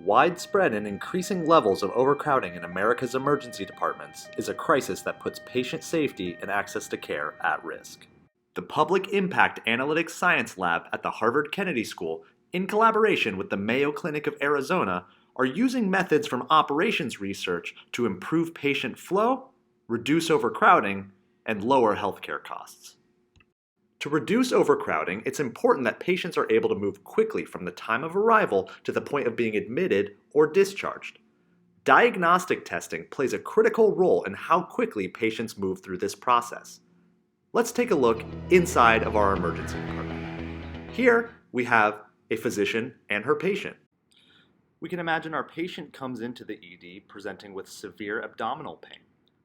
Widespread and increasing levels of overcrowding in America's emergency departments is a crisis that puts patient safety and access to care at risk. The Public Impact Analytics Science Lab at the Harvard Kennedy School, in collaboration with the Mayo Clinic of Arizona, are using methods from operations research to improve patient flow, reduce overcrowding, and lower healthcare costs. To reduce overcrowding, it's important that patients are able to move quickly from the time of arrival to the point of being admitted or discharged. Diagnostic testing plays a critical role in how quickly patients move through this process. Let's take a look inside of our emergency department. Here, we have a physician and her patient. We can imagine our patient comes into the ED presenting with severe abdominal pain.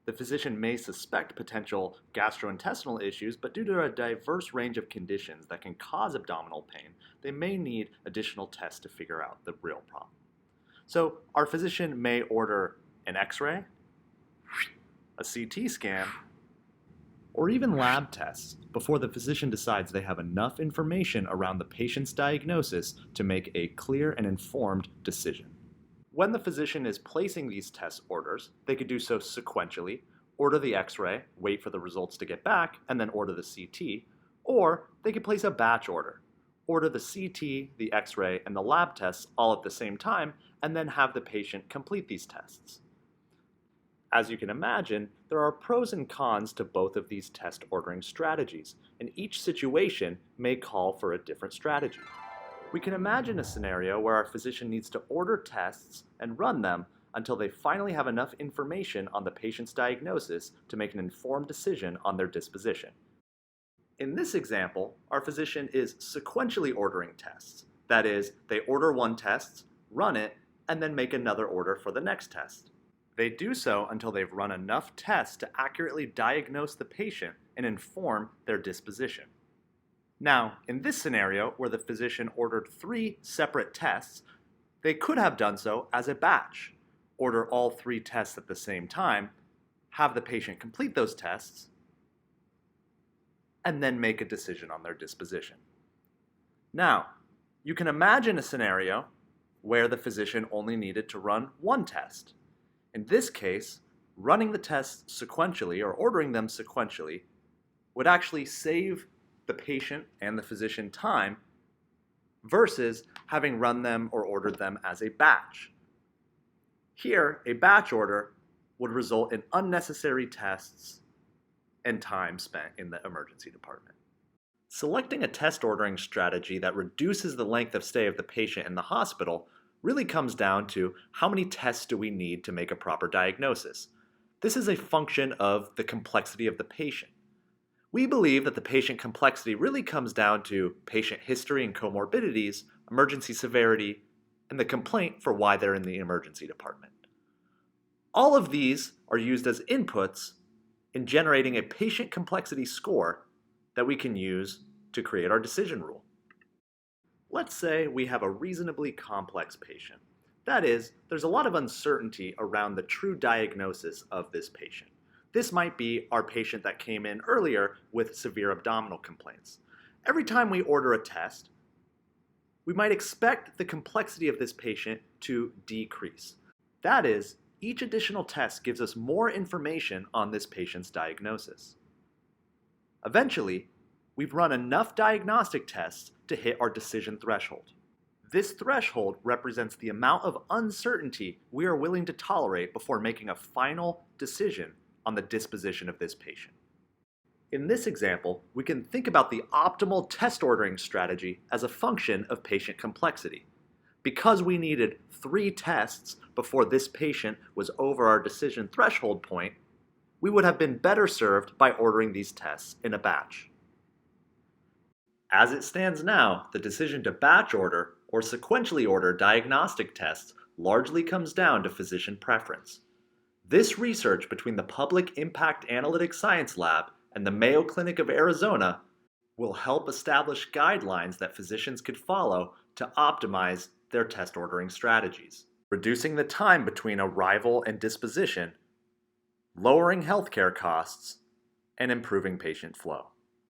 The physician may suspect potential gastrointestinal issues, but due to a diverse range of conditions that can cause abdominal pain, they may need additional tests to figure out the real problem. So our physician may order an X-ray, a CT scan, or even lab tests before the physician decides they have enough information around the patient's diagnosis to make a clear and informed decision. When the physician is placing these test orders, they could do so sequentially, order the X-ray, wait for the results to get back, and then order the CT, or they could place a batch order, order the CT, the X-ray, and the lab tests all at the same time, and then have the patient complete these tests. As you can imagine, there are pros and cons to both of these test ordering strategies, and each situation may call for a different strategy. We can imagine a scenario where our physician needs to order tests and run them until they finally have enough information on the patient's diagnosis to make an informed decision on their disposition. In this example, our physician is sequentially ordering tests. That is, they order one test, run it, and then make another order for the next test. They do so until they've run enough tests to accurately diagnose the patient and inform their disposition. Now, in this scenario, where the physician ordered 3 separate tests, they could have done so as a batch. Order all 3 tests at the same time, have the patient complete those tests, and then make a decision on their disposition. Now, you can imagine a scenario where the physician only needed to run 1 test. In this case, running the tests sequentially or ordering them sequentially would actually save the patient and the physician time versus having run them or ordered them as a batch. Here, a batch order would result in unnecessary tests and time spent in the emergency department. Selecting a test ordering strategy that reduces the length of stay of the patient in the hospital really comes down to how many tests do we need to make a proper diagnosis. This is a function of the complexity of the patient. We believe that the patient complexity really comes down to patient history and comorbidities, emergency severity, and the complaint for why they're in the emergency department. All of these are used as inputs in generating a patient complexity score that we can use to create our decision rule. Let's say we have a reasonably complex patient. That is, there's a lot of uncertainty around the true diagnosis of this patient. This might be our patient that came in earlier with severe abdominal complaints. Every time we order a test, we might expect the complexity of this patient to decrease. That is, each additional test gives us more information on this patient's diagnosis. Eventually, we've run enough diagnostic tests to hit our decision threshold. This threshold represents the amount of uncertainty we are willing to tolerate before making a final decision on the disposition of this patient. In this example, we can think about the optimal test ordering strategy as a function of patient complexity. Because we needed 3 tests before this patient was over our decision threshold point, we would have been better served by ordering these tests in a batch. As it stands now, the decision to batch order or sequentially order diagnostic tests largely comes down to physician preference. This research between the Public Impact Analytics Science Lab and the Mayo Clinic of Arizona will help establish guidelines that physicians could follow to optimize their test ordering strategies, reducing the time between arrival and disposition, lowering healthcare costs, and improving patient flow.